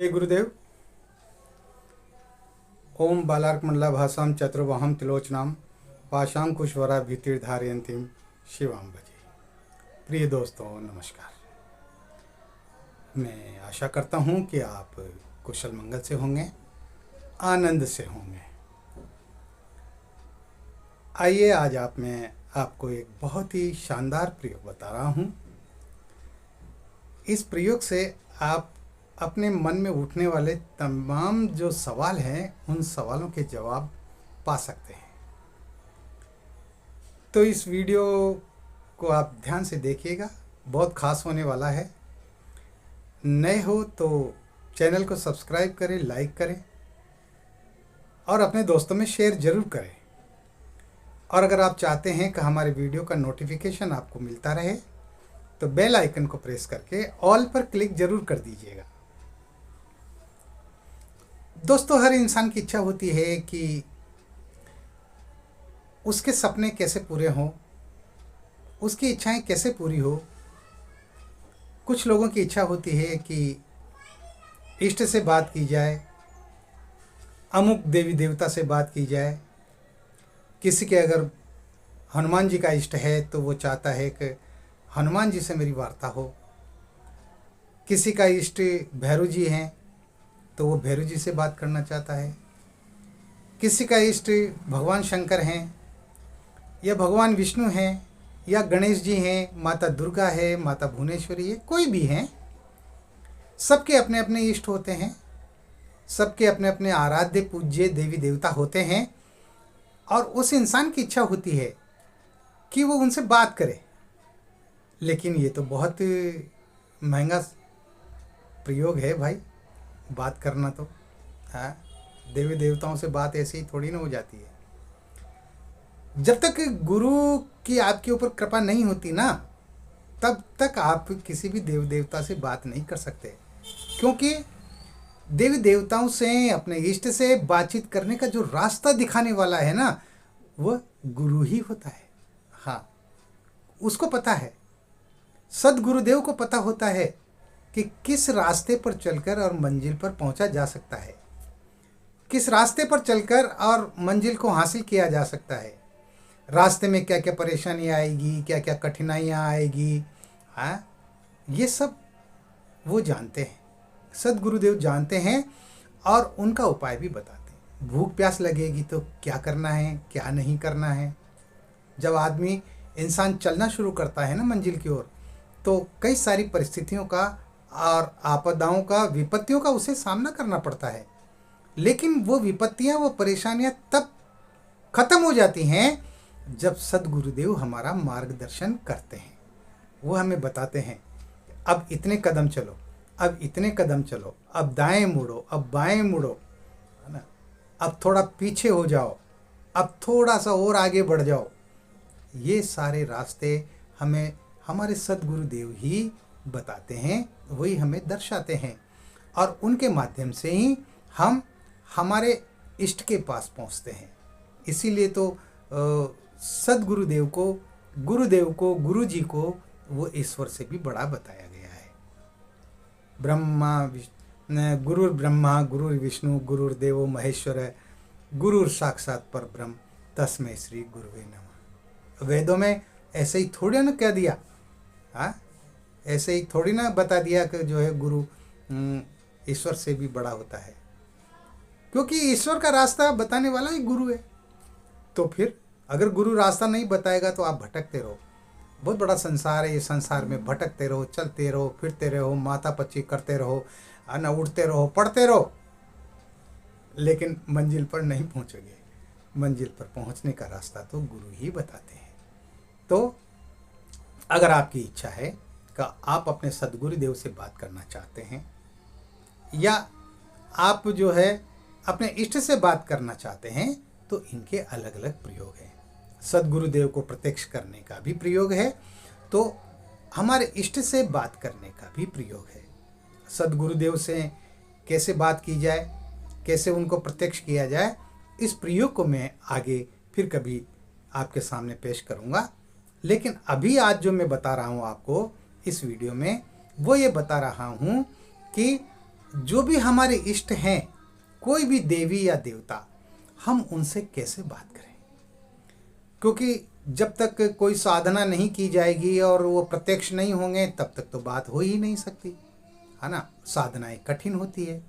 जय गुरुदेव। ओम बालार्कमंडलाभासां चतुर्बाहं त्रिलोचनां पाशां कुशवरा भीतिर्धारयन्तीं शिवां भजे। प्रिय दोस्तों, नमस्कार। मैं आशा करता हूँ कि आप कुशल मंगल से होंगे, आनंद से होंगे। आइए, आज मैं आपको एक बहुत ही शानदार प्रयोग बता रहा हूँ। इस प्रयोग से आप अपने मन में उठने वाले तमाम जो सवाल हैं, उन सवालों के जवाब पा सकते हैं। तो इस वीडियो को आप ध्यान से देखिएगा, बहुत खास होने वाला है। नए हो तो चैनल को सब्सक्राइब करें, लाइक करें और अपने दोस्तों में शेयर ज़रूर करें। और अगर आप चाहते हैं कि हमारे वीडियो का नोटिफिकेशन आपको मिलता रहे तो बेल आइकन को प्रेस करके ऑल पर क्लिक ज़रूर कर दीजिएगा। दोस्तों, हर इंसान की इच्छा होती है कि उसके सपने कैसे पूरे हों, उसकी इच्छाएं कैसे पूरी हो। कुछ लोगों की इच्छा होती है कि इष्ट से बात की जाए, अमुक देवी देवता से बात की जाए। किसी के अगर हनुमान जी का इष्ट है तो वो चाहता है कि हनुमान जी से मेरी वार्ता हो। किसी का इष्ट भैरव जी हैं तो वो भैरव जी से बात करना चाहता है। किसी का इष्ट भगवान शंकर हैं या भगवान विष्णु हैं या गणेश जी हैं, माता दुर्गा है, माता भुवनेश्वरी है, कोई भी हैं। सबके अपने अपने इष्ट होते हैं, सबके अपने अपने आराध्य पूज्य देवी देवता होते हैं। और उस इंसान की इच्छा होती है कि वो उनसे बात करे। लेकिन ये तो बहुत महंगा प्रयोग है भाई, बात करना तो। हाँ, देवी देवताओं से बात ऐसे ही थोड़ी ना हो जाती है। जब तक गुरु की आपके ऊपर कृपा नहीं होती ना, तब तक आप किसी भी देव देवता से बात नहीं कर सकते। क्योंकि देवी देवताओं से, अपने इष्ट से बातचीत करने का जो रास्ता दिखाने वाला है ना, वह गुरु ही होता है। हाँ, उसको पता है, सदगुरुदेव को पता होता है कि किस रास्ते पर चलकर और मंजिल पर पहुंचा जा सकता है, किस रास्ते पर चलकर और मंजिल को हासिल किया जा सकता है। रास्ते में क्या क्या परेशानी आएगी, क्या क्या कठिनाइयाँ आएगी, हाँ, ये सब वो जानते हैं, सदगुरुदेव जानते हैं और उनका उपाय भी बताते हैं। भूख प्यास लगेगी तो क्या करना है, क्या नहीं करना है। जब आदमी, इंसान चलना शुरू करता है ना मंजिल की ओर, तो कई सारी परिस्थितियों का और आपदाओं का, विपत्तियों का उसे सामना करना पड़ता है। लेकिन वो विपत्तियां, वो परेशानियां तब खत्म हो जाती हैं जब सदगुरुदेव हमारा मार्गदर्शन करते हैं। वो हमें बताते हैं, अब इतने कदम चलो, अब इतने कदम चलो, अब दाएं मुड़ो, अब बाएं मुड़ो, है ना, अब थोड़ा पीछे हो जाओ, अब थोड़ा सा और आगे बढ़ जाओ। ये सारे रास्ते हमें हमारे सदगुरुदेव ही बताते हैं, वही हमें दर्शाते हैं। और उनके माध्यम से ही हम हमारे इष्ट के पास पहुंचते हैं। इसीलिए तो सदगुरुदेव को, गुरुदेव को, गुरु जी को वो ईश्वर से भी बड़ा बताया गया है। गुरुर् ब्रह्मा गुरुर् विष्णु गुरुर्देवो महेश्वर गुरुर साक्षात परब्रह्म तस्मै श्री गुरुवे नमः। वेदों में ऐसे ही थोड़ी ना कह दिया, हाँ, ऐसे ही थोड़ी ना बता दिया कि जो है गुरु ईश्वर से भी बड़ा होता है। क्योंकि ईश्वर का रास्ता बताने वाला ही गुरु है। तो फिर अगर गुरु रास्ता नहीं बताएगा तो आप भटकते रहो। बहुत बड़ा संसार है, ये संसार में भटकते रहो, चलते रहो, फिरते रहो, माता पच्ची करते रहो, ना उठते रहो, पढ़ते रहो, लेकिन मंजिल पर नहीं पहुंचोगे। मंजिल पर पहुंचने का रास्ता तो गुरु ही बताते हैं। तो अगर आपकी इच्छा है कि आप अपने सदगुरुदेव से बात करना चाहते हैं, या आप जो है अपने इष्ट से बात करना चाहते हैं, तो इनके अलग अलग प्रयोग हैं। सदगुरुदेव को प्रत्यक्ष करने का भी प्रयोग है, तो हमारे इष्ट से बात करने का भी प्रयोग है। सदगुरुदेव से कैसे बात की जाए, कैसे उनको प्रत्यक्ष किया जाए, इस प्रयोग को मैं आगे फिर कभी आपके सामने पेश करूंगा। लेकिन अभी आज जो मैं बता रहा हूं आपको इस वीडियो में, वो ये बता रहा हूं कि जो भी हमारे इष्ट हैं, कोई भी देवी या देवता, हम उनसे कैसे बात करें? क्योंकि जब तक कोई साधना नहीं की जाएगी और वो प्रत्यक्ष नहीं होंगे तब तक तो बात हो ही नहीं सकती, है ना। साधनाएं कठिन होती है,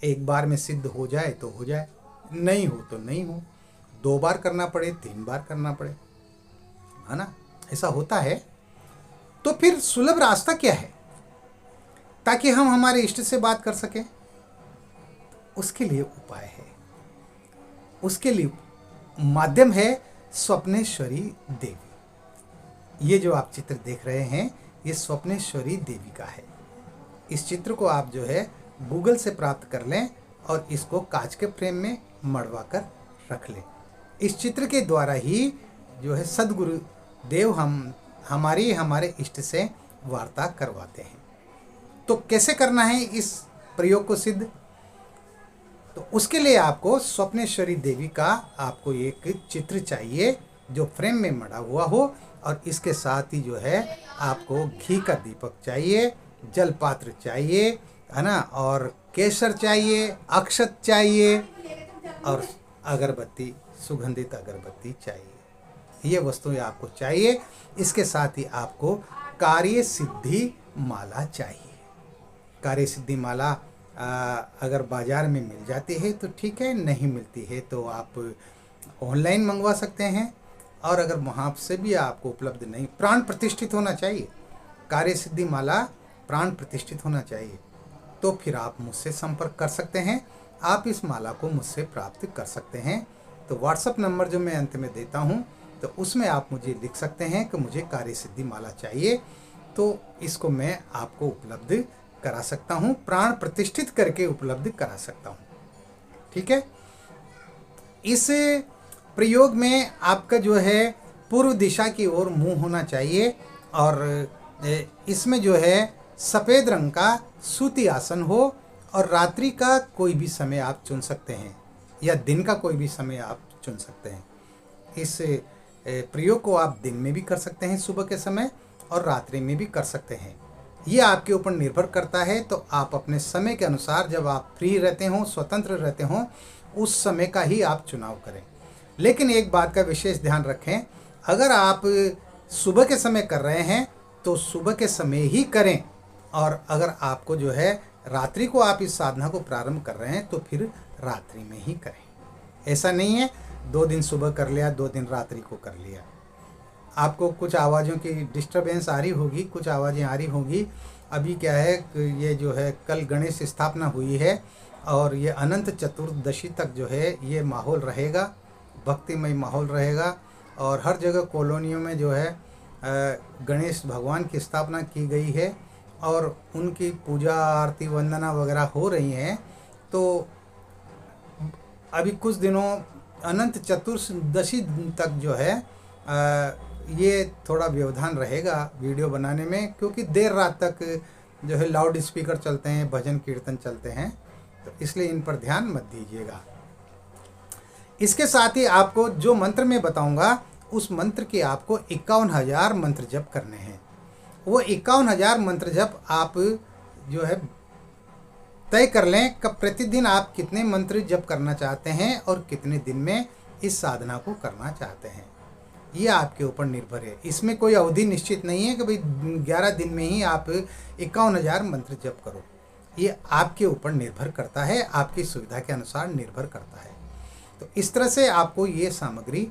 एक बार में सिद्ध हो जाए तो हो जाए, नहीं हो तो नहीं हो, 2 बार करना पड़े, 3 बार करना पड़े, है ना, ऐसा होता है। तो फिर सुलभ रास्ता क्या है ताकि हम हमारे इष्ट से बात कर सकें? उसके लिए उपाय है, उसके लिए माध्यम है स्वप्नेश्वरी देवी। ये जो आप चित्र देख रहे हैं, ये स्वप्नेश्वरी देवी का है। इस चित्र को आप जो है गूगल से प्राप्त कर लें और इसको कांच के फ्रेम में मढ़वा कर रख लें। इस चित्र के द्वारा ही जो है सद्गुरु देव हमारे इष्ट से वार्ता करवाते हैं। तो कैसे करना है इस प्रयोग को सिद्ध? तो उसके लिए आपको स्वप्नेश्वरी देवी का आपको एक चित्र चाहिए जो फ्रेम में मढ़ा हुआ हो, और इसके साथ ही जो है आपको घी का दीपक चाहिए, जल पात्र चाहिए, है ना, और केसर चाहिए, अक्षत चाहिए और अगरबत्ती, सुगंधित अगरबत्ती चाहिए। ये वस्तुएं आपको चाहिए। इसके साथ ही आपको कार्य सिद्धि माला चाहिए। कार्य सिद्धि माला अगर बाज़ार में मिल जाती है तो ठीक है, नहीं मिलती है तो आप ऑनलाइन मंगवा सकते हैं। और अगर वहाँ से भी आपको उपलब्ध नहीं, प्राण प्रतिष्ठित होना चाहिए, कार्य सिद्धि माला प्राण प्रतिष्ठित होना चाहिए, तो फिर आप मुझसे संपर्क कर सकते हैं। आप इस माला को मुझसे प्राप्त कर सकते हैं। तो व्हाट्सएप नंबर जो मैं अंत में देता हूँ, तो उसमें आप मुझे लिख सकते हैं कि मुझे कार्य सिद्धि माला चाहिए, तो इसको मैं आपको उपलब्ध करा सकता हूँ, प्राण प्रतिष्ठित करके उपलब्ध करा सकता हूँ। ठीक है। इस प्रयोग में आपका जो है पूर्व दिशा की ओर मुंह होना चाहिए, और इसमें जो है सफ़ेद रंग का सूती आसन हो, और रात्रि का कोई भी समय आप चुन सकते हैं या दिन का कोई भी समय आप चुन सकते हैं। इस प्रयोग को आप दिन में भी कर सकते हैं, सुबह के समय, और रात्रि में भी कर सकते हैं। ये आपके ऊपर निर्भर करता है। तो आप अपने समय के अनुसार, जब आप फ्री रहते हों, स्वतंत्र रहते हों, उस समय का ही आप चुनाव करें। लेकिन एक बात का विशेष ध्यान रखें, अगर आप सुबह के समय कर रहे हैं तो सुबह के समय ही करें, और अगर आपको जो है रात्रि को आप इस साधना को प्रारंभ कर रहे हैं तो फिर रात्रि में ही करें। ऐसा नहीं है 2 दिन सुबह कर लिया, 2 दिन रात्रि को कर लिया। आपको कुछ आवाज़ों की डिस्टरबेंस आ रही होगी, कुछ आवाज़ें आ रही होंगी। अभी क्या है कि ये जो है कल गणेश स्थापना हुई है, और ये अनंत चतुर्दशी तक जो है ये माहौल रहेगा, भक्तिमय माहौल रहेगा। और हर जगह कॉलोनियों में जो है गणेश भगवान की स्थापना की गई है, और उनकी पूजा आरती वंदना वगैरह हो रही हैं। तो अभी कुछ दिनों अनंत चतुर्दशी तक जो है ये थोड़ा व्यवधान रहेगा वीडियो बनाने में, क्योंकि देर रात तक जो है लाउड स्पीकर चलते हैं, भजन कीर्तन चलते हैं, तो इसलिए इन पर ध्यान मत दीजिएगा। इसके साथ ही आपको जो मंत्र मैं बताऊंगा, उस मंत्र के आपको 51,000 मंत्र जप करने हैं। वो 51,000 मंत्र जप आप जो है तय कर लें कि प्रतिदिन आप कितने मंत्र जप करना चाहते हैं और कितने दिन में इस साधना को करना चाहते हैं। ये आपके ऊपर निर्भर है। इसमें कोई अवधि निश्चित नहीं है कि भाई 11 दिन में ही आप 51,000 मंत्र जप करो। ये आपके ऊपर निर्भर करता है, आपकी सुविधा के अनुसार निर्भर करता है। तो इस तरह से आपको ये सामग्री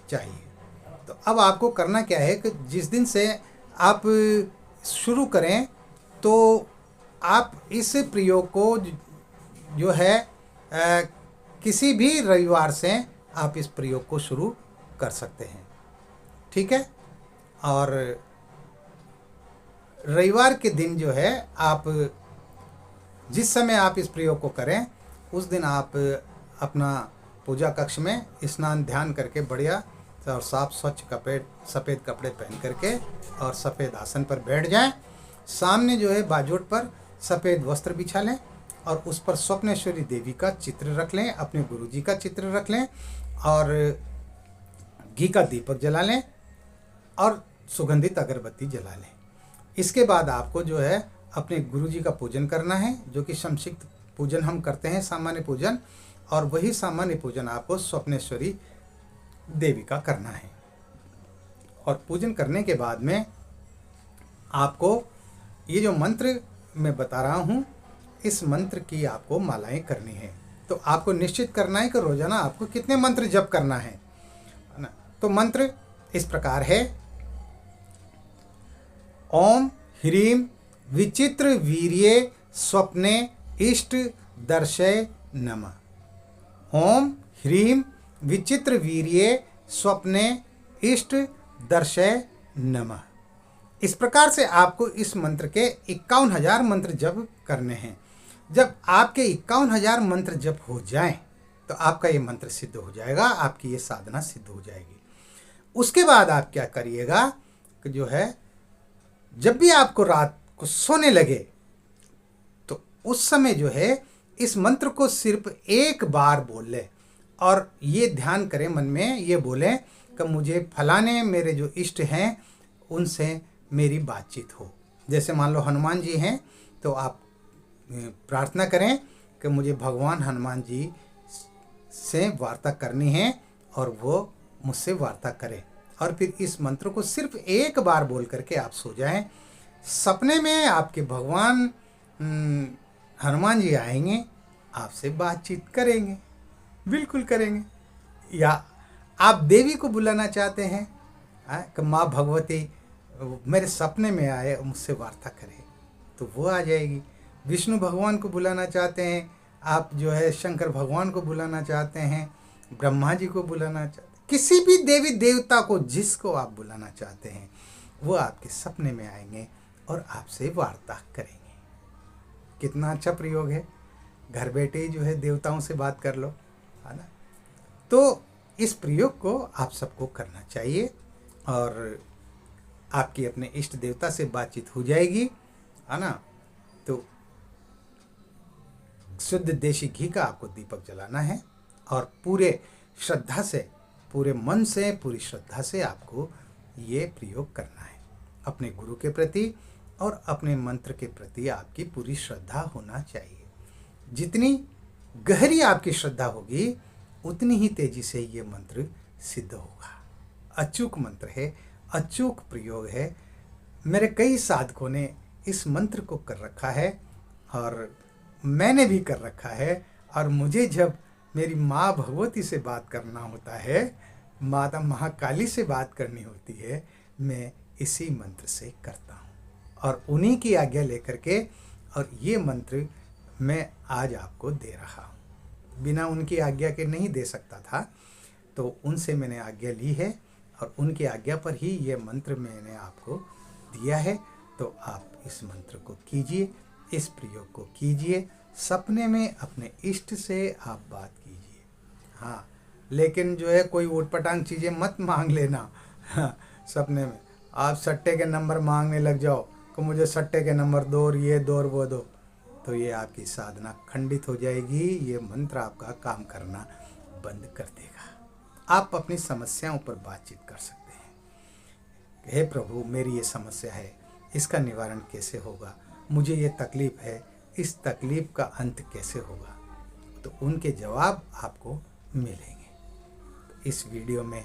चाहिए। तो अब आपको करना क्या है कि जिस दिन से आप शुरू करें, तो आप इस प्रयोग को जो है किसी भी रविवार से आप इस प्रयोग को शुरू कर सकते हैं। ठीक है। और रविवार के दिन जो है आप जिस समय आप इस प्रयोग को करें, उस दिन आप अपना पूजा कक्ष में स्नान ध्यान करके बढ़िया और साफ स्वच्छ कपड़े, सफ़ेद कपड़े पहन करके और सफ़ेद आसन पर बैठ जाएं। सामने जो है बाजूट पर सफ़ेद वस्त्र बिछा लें और उस पर स्वप्नेश्वरी देवी का चित्र रख लें, अपने गुरुजी का चित्र रख लें, और घी का दीपक जला लें और सुगंधित अगरबत्ती जला लें। इसके बाद आपको जो है अपने गुरुजी का पूजन करना है, जो कि संक्षिप्त पूजन हम करते हैं, सामान्य पूजन, और वही सामान्य पूजन आपको स्वप्नेश्वरी देवी का करना है। और पूजन करने के बाद में आपको ये जो मंत्र मैं बता रहा हूँ, इस मंत्र की आपको मालाएं करनी है। तो आपको निश्चित करना है कि रोजाना आपको कितने मंत्र जप करना है ना। तो मंत्र इस प्रकार है, ओम ह्रीम विचित्र वीर्ये स्वप्ने इष्ट दर्शय नमः। ओम ह्रीम विचित्र वीर्ये स्वप्ने इष्ट दर्शय नमः। इस प्रकार से आपको इस मंत्र के 51,000 मंत्र जप करने हैं। जब आपके 51,000 मंत्र जप हो जाएं तो आपका ये मंत्र सिद्ध हो जाएगा, आपकी ये साधना सिद्ध हो जाएगी। उसके बाद आप क्या करिएगा कि जो है, जब भी आपको रात को सोने लगे तो उस समय जो है इस मंत्र को सिर्फ एक बार बोल ले, और ये ध्यान करें मन में, ये बोलें कि मुझे फलाने मेरे जो इष्ट हैं उनसे मेरी बातचीत हो। जैसे मान लो हनुमान जी हैं तो आप प्रार्थना करें कि मुझे भगवान हनुमान जी से वार्ता करनी है और वो मुझसे वार्ता करें। और फिर इस मंत्र को सिर्फ एक बार बोल करके आप सो जाएं। सपने में आपके भगवान हनुमान जी आएंगे, आपसे बातचीत करेंगे, बिल्कुल करेंगे। या आप देवी को बुलाना चाहते हैं कि माँ भगवती मेरे सपने में आए, मुझसे वार्ता करे, तो वो आ जाएगी। विष्णु भगवान को बुलाना चाहते हैं आप, जो है शंकर भगवान को बुलाना चाहते हैं, ब्रह्मा जी को बुलाना चाहते हैं, किसी भी देवी देवता को जिसको आप बुलाना चाहते हैं वो आपके सपने में आएंगे और आपसे वार्ता करेंगे। कितना अच्छा प्रयोग है, घर बैठे ही जो है देवताओं से बात कर लो, है ना। तो इस प्रयोग को आप सबको करना चाहिए और आपकी अपने इष्ट देवता से बातचीत हो जाएगी, है ना। तो शुद्ध देशी घी का आपको दीपक जलाना है और पूरे श्रद्धा से, पूरे मन से, पूरी श्रद्धा से आपको ये प्रयोग करना है। अपने गुरु के प्रति और अपने मंत्र के प्रति आपकी पूरी श्रद्धा होना चाहिए। जितनी गहरी आपकी श्रद्धा होगी उतनी ही तेजी से ये मंत्र सिद्ध होगा। अचूक मंत्र है, अचूक प्रयोग है। मेरे कई साधकों ने इस मंत्र को कर रखा है और मैंने भी कर रखा है। और मुझे जब मेरी माँ भगवती से बात करना होता है, माता महाकाली से बात करनी होती है, मैं इसी मंत्र से करता हूँ और उन्हीं की आज्ञा लेकर के, और ये मंत्र मैं आज आपको दे रहा हूँ। बिना उनकी आज्ञा के नहीं दे सकता था, तो उनसे मैंने आज्ञा ली है और उनकी आज्ञा पर ही ये मंत्र मैंने आपको दिया है। तो आप इस मंत्र को कीजिए, इस प्रयोग को कीजिए, सपने में अपने इष्ट से आप बात कीजिए। हाँ, लेकिन जो है कोई ऊटपटांग चीज़ें मत मांग लेना। हाँ, सपने में आप सट्टे के नंबर मांगने लग जाओ कि मुझे सट्टे के नंबर दो और ये दो और वो दो, तो ये आपकी साधना खंडित हो जाएगी। ये मंत्र आपका काम करना बंद कर देगा। आप अपनी समस्याओं पर बातचीत कर सकते हैं। हे प्रभु, मेरी ये समस्या है, इसका निवारण कैसे होगा, मुझे ये तकलीफ है, इस तकलीफ का अंत कैसे होगा, तो उनके जवाब आपको मिलेंगे। तो इस वीडियो में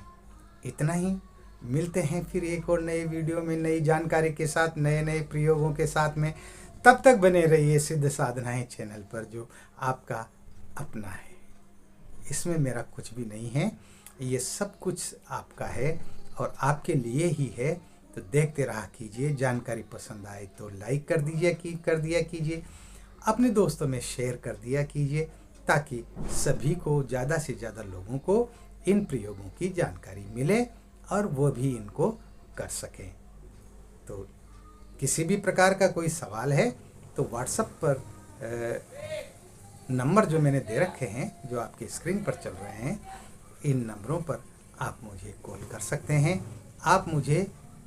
इतना ही। मिलते हैं फिर एक और नए वीडियो में, नई जानकारी के साथ, नए नए प्रयोगों के साथ में। तब तक बने रहिए सिद्ध साधनाएं चैनल पर, जो आपका अपना है। इसमें मेरा कुछ भी नहीं है, ये सब कुछ आपका है और आपके लिए ही है। तो देखते रहा कीजिए। जानकारी पसंद आए तो लाइक कर दिया कीजिए, अपने दोस्तों में शेयर कर दिया कीजिए, ताकि सभी को, ज़्यादा से ज़्यादा लोगों को इन प्रयोगों की जानकारी मिले और वो भी इनको कर सकें। तो किसी भी प्रकार का कोई सवाल है तो व्हाट्सएप पर नंबर जो मैंने दे रखे हैं, जो आपके स्क्रीन पर चल रहे हैं, इन नंबरों पर आप मुझे कॉल कर सकते हैं। आप मुझे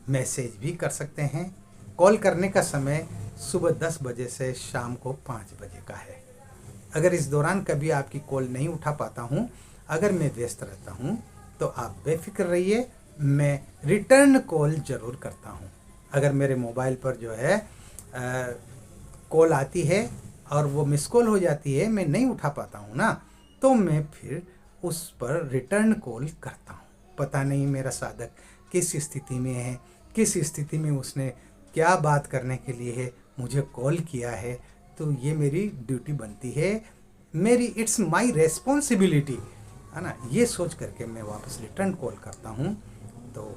मैसेज भी कर सकते हैं। कॉल करने का समय सुबह 10 बजे से शाम को 5 बजे का है। अगर इस दौरान कभी आपकी कॉल नहीं उठा पाता हूँ, अगर मैं व्यस्त रहता हूँ, तो आप बेफिक्र रहिए, मैं रिटर्न कॉल ज़रूर करता हूँ। अगर मेरे मोबाइल पर जो है कॉल आती है और वो मिस कॉल हो जाती है, मैं नहीं उठा पाता हूँ ना, तो मैं फिर उस पर रिटर्न कॉल करता हूँ। पता नहीं मेरा साधक किस स्थिति में है, किस स्थिति में उसने क्या बात करने के लिए है मुझे कॉल किया है, तो ये मेरी ड्यूटी बनती है, मेरी इट्स माई रेस्पॉन्सिबिलिटी है ना, ये सोच करके मैं वापस रिटर्न कॉल करता हूँ। तो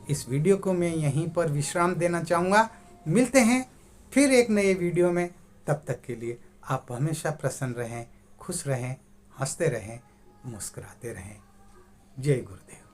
इस वीडियो को मैं यहीं पर विश्राम देना चाहूँगा। मिलते हैं फिर एक नए वीडियो में। तब तक के लिए आप हमेशा प्रसन्न रहें, खुश रहें, हंसते रहें, मुस्कुराते रहें। जय गुरुदेव।